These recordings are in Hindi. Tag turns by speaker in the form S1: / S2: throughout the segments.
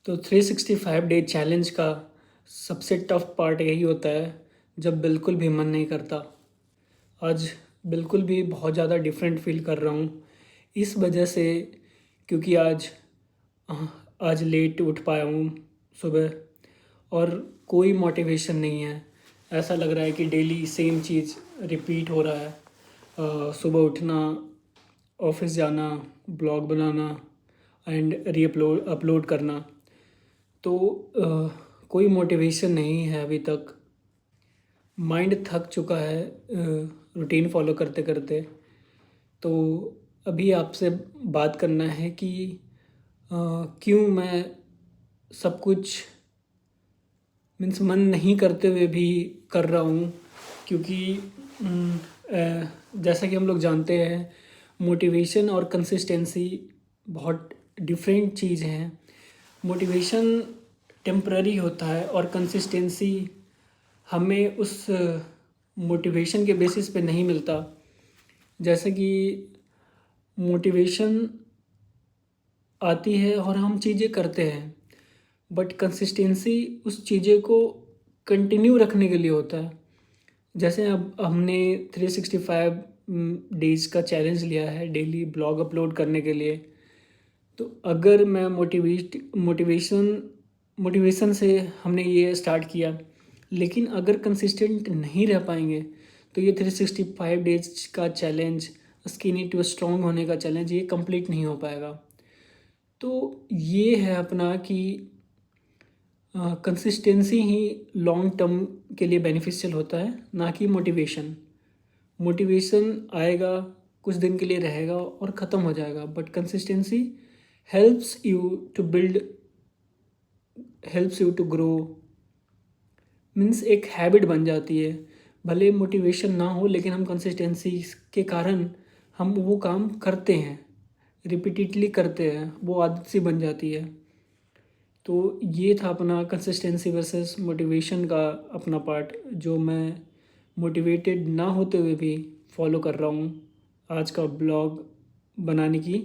S1: तो 365 डे चैलेंज का सबसे टफ पार्ट यही होता है जब बिल्कुल भी मन नहीं करता। आज बिल्कुल भी बहुत ज़्यादा डिफरेंट फील कर रहा हूँ इस वजह से, क्योंकि आज लेट उठ पाया हूँ सुबह, और कोई मोटिवेशन नहीं है। ऐसा लग रहा है कि डेली सेम चीज़ रिपीट हो रहा है। सुबह उठना, ऑफिस जाना, blog banana and reupload upload करना। तो कोई मोटिवेशन नहीं है अभी तक। माइंड थक चुका है रूटीन फॉलो करते करते। तो अभी आपसे बात करना है कि क्यों मैं सब कुछ मीन्स मन नहीं करते हुए भी कर रहा हूँ। क्योंकि जैसा कि हम लोग जानते हैं, मोटिवेशन और कंसिस्टेंसी बहुत डिफरेंट चीज़ हैं। मोटिवेशन टेम्पररी होता है और कंसिस्टेंसी हमें उस मोटिवेशन के बेसिस पे नहीं मिलता। जैसे कि मोटिवेशन आती है और हम चीज़ें करते हैं, बट कंसिस्टेंसी उस चीज़ें को कंटिन्यू रखने के लिए होता है। जैसे अब हमने 365 डेज़ का चैलेंज लिया है डेली ब्लॉग अपलोड करने के लिए। तो अगर मैं मोटिवेशन से हमने ये स्टार्ट किया, लेकिन अगर कंसिस्टेंट नहीं रह पाएंगे तो ये 365 डेज का चैलेंज, स्किनी टू स्ट्रॉन्ग होने का चैलेंज, ये कंप्लीट नहीं हो पाएगा। तो ये है अपना कि कंसिस्टेंसी ही लॉन्ग टर्म के लिए बेनिफिशियल होता है, ना कि मोटिवेशन। मोटिवेशन आएगा, कुछ दिन के लिए रहेगा और ख़त्म हो जाएगा, but consistency helps you to build, helps you to grow. Means एक हैबिट बन जाती है। भले मोटिवेशन ना हो, लेकिन हम कंसिस्टेंसी के कारण हम वो काम करते हैं, रिपीटेडली करते हैं, वो आदत सी बन जाती है। तो ये था अपना कंसिस्टेंसी वर्सेस मोटिवेशन का अपना पार्ट, जो मैं मोटिवेटेड ना होते हुए भी फॉलो कर रहा हूँ। आज का ब्लॉग बनाने की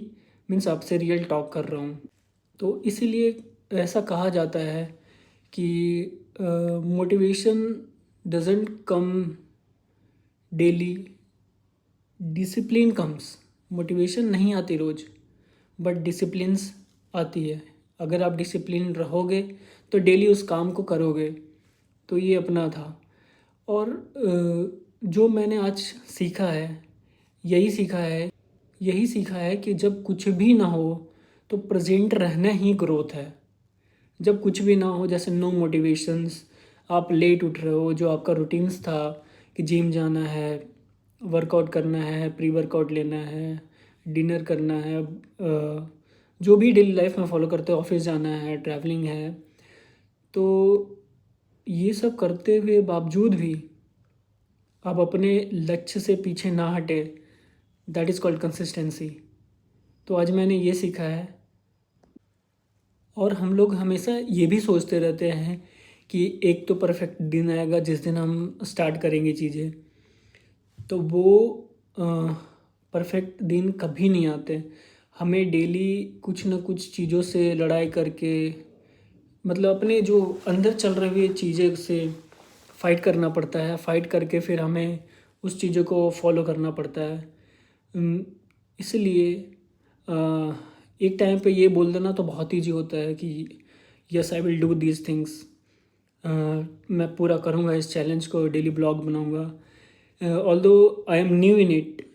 S1: मीन्स आपसे रियल टॉक कर रहा हूँ। तो इसीलिए ऐसा कहा जाता है कि motivation doesn't come daily, discipline comes. Motivation नहीं आती रोज़, बट डिसिप्लिन्स आती है। अगर आप डिसिप्लिन रहोगे तो डेली उस काम को करोगे। तो ये अपना था। और जो मैंने आज सीखा है, यही सीखा है यही सीखा है कि जब कुछ भी ना हो तो प्रेजेंट रहना ही ग्रोथ है। जब कुछ भी ना हो, जैसे नो मोटिवेशंस, आप लेट उठ रहे हो, जो आपका रूटीन्स था कि जिम जाना है, वर्कआउट करना है, प्री वर्कआउट लेना है, डिनर करना है, जो भी डेली लाइफ में फॉलो करते हो, ऑफिस जाना है, ट्रैवलिंग है, तो ये सब करते हुए बावजूद भी आप अपने लक्ष्य से पीछे ना हटे, दैट इज़ कॉल्ड कंसिस्टेंसी। तो आज मैंने ये सीखा है। और हम लोग हमेशा ये भी सोचते रहते हैं कि एक तो परफेक्ट दिन आएगा जिस दिन हम स्टार्ट करेंगे चीज़ें, तो वो परफेक्ट दिन कभी नहीं आते। हमें डेली कुछ ना कुछ चीज़ों से लड़ाई करके, मतलब अपने जो अंदर चल रही हुई चीज़ें से फाइट करना पड़ता है। फाइट करके फिर हमें उस चीज़ों को फॉलो करना पड़ता है। इसलिए अ, एक टाइम पे ये बोल देना तो बहुत ईजी होता है कि yes I will do these things, मैं पूरा करूँगा इस चैलेंज को, डेली ब्लॉग बनाऊँगा। Although I am new in it,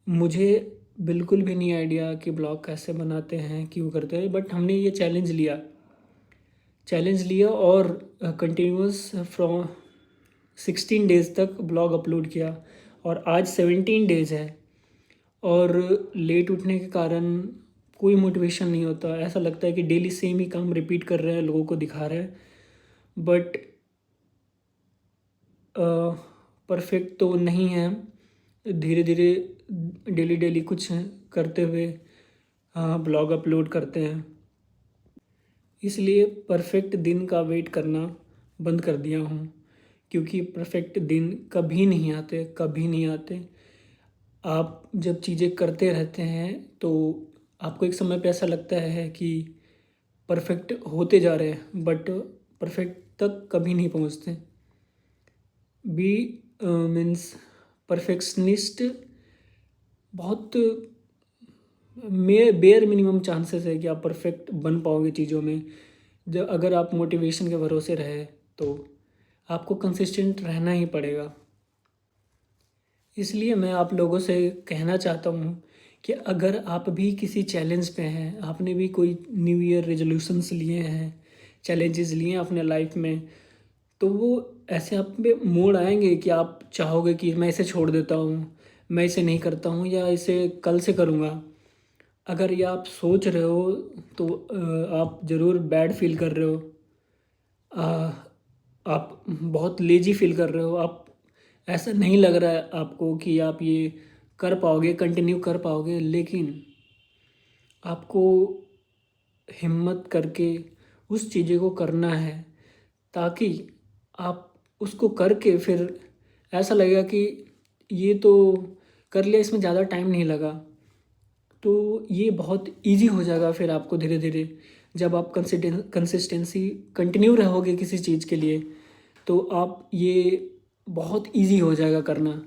S1: मुझे बिल्कुल भी नहीं आइडिया कि ब्लॉग कैसे बनाते हैं, क्यों करते हैं, बट हमने ये चैलेंज लिया और कंटिन्यूस फ्रॉम 16 डेज़ तक ब्लॉग अपलोड किया। और आज 17 डेज़ है, और लेट उठने के कारण कोई मोटिवेशन नहीं होता। ऐसा लगता है कि डेली सेम ही काम रिपीट कर रहे हैं, लोगों को दिखा रहे हैं, बट परफेक्ट तो नहीं है। धीरे धीरे डेली डेली कुछ करते हुए ब्लॉग अपलोड करते हैं। इसलिए परफेक्ट दिन का वेट करना बंद कर दिया हूँ, क्योंकि परफेक्ट दिन कभी नहीं आते, कभी नहीं आते। आप जब चीज़ें करते रहते हैं तो आपको एक समय पे ऐसा लगता है कि परफेक्ट होते जा रहे हैं बट परफेक्ट तक कभी नहीं पहुंचते। बी मीन्स परफेक्शनिस्ट बहुत बेयर मिनिमम चांसेस है कि आप परफेक्ट बन पाओगे चीज़ों में। जब अगर आप मोटिवेशन के भरोसे रहे तो आपको कंसिस्टेंट रहना ही पड़ेगा। इसलिए मैं आप लोगों से कहना चाहता हूँ कि अगर आप भी किसी चैलेंज पे हैं, आपने भी कोई न्यू ईयर रेजोल्यूशंस लिए हैं, चैलेंजेस लिए हैं अपने लाइफ में, तो वो ऐसे आप पे मोड़ आएंगे कि आप चाहोगे कि मैं इसे छोड़ देता हूँ, मैं इसे नहीं करता हूँ या इसे कल से करूँगा। अगर ये आप सोच रहे हो तो आप ज़रूर बैड फील कर रहे हो। अ, आप बहुत लेजी फील कर रहे हो। आप ऐसा नहीं लग रहा है आपको कि आप ये कर पाओगे, कंटिन्यू कर पाओगे, लेकिन आपको हिम्मत करके उस चीज़ों को करना है ताकि आप उसको करके फिर ऐसा लगेगा कि ये तो कर लिया, इसमें ज़्यादा टाइम नहीं लगा। तो ये बहुत इजी हो जाएगा फिर आपको धीरे धीरे। जब आप कंसिस्टेंसी कंटिन्यू रहोगे किसी चीज़ के लिए तो आप ये बहुत इजी हो जाएगा करना।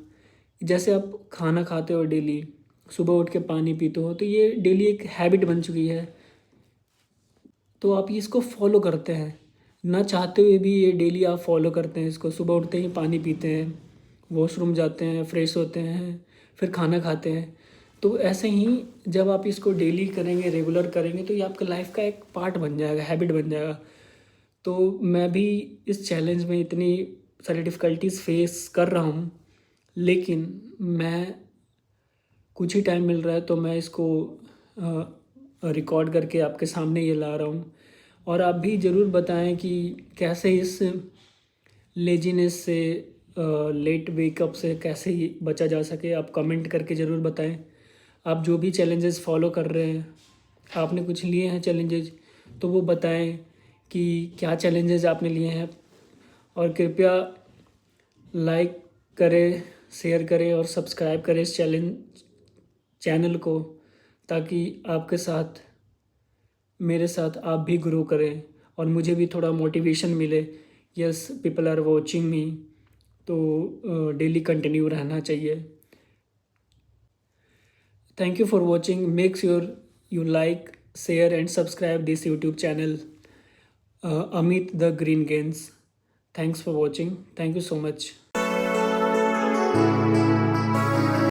S1: जैसे आप खाना खाते हो डेली, सुबह उठ के पानी पीते हो, तो ये डेली एक हैबिट बन चुकी है। तो आप ये इसको फॉलो करते हैं, ना चाहते हुए भी ये डेली आप फॉलो करते हैं इसको। सुबह उठते ही पानी पीते हैं, वॉशरूम जाते हैं, फ्रेश होते हैं, फिर खाना खाते हैं। तो ऐसे ही जब आप इसको डेली करेंगे, रेगुलर करेंगे, तो ये आपका लाइफ का एक पार्ट बन जाएगा, हैबिट बन जाएगा। तो मैं भी इस चैलेंज में इतनी सारी डिफ़िकल्टीज फेस कर रहा हूँ, लेकिन मैं कुछ ही टाइम मिल रहा है तो मैं इसको रिकॉर्ड करके आपके सामने ये ला रहा हूँ। और आप भी ज़रूर बताएं कि कैसे इस लेजीनेस से, लेट वेकअप से कैसे ही बचा जा सके। आप कमेंट करके ज़रूर बताएं। आप जो भी चैलेंजेस फॉलो कर रहे हैं, आपने कुछ लिए हैं चैलेंजेस, तो वो बताएं कि क्या चैलेंजेस आपने लिए हैं। और कृपया लाइक करें, शेयर करें और सब्सक्राइब करें इस चैनल को, ताकि आपके साथ, मेरे साथ आप भी ग्रो करें और मुझे भी थोड़ा मोटिवेशन मिले। Yes, people are watching me, तो डेली कंटिन्यू रहना चाहिए। Thank you for watching. Make sure you like, share and subscribe this YouTube channel, Amit the Green Gains. Thanks for watching. Thank you so much.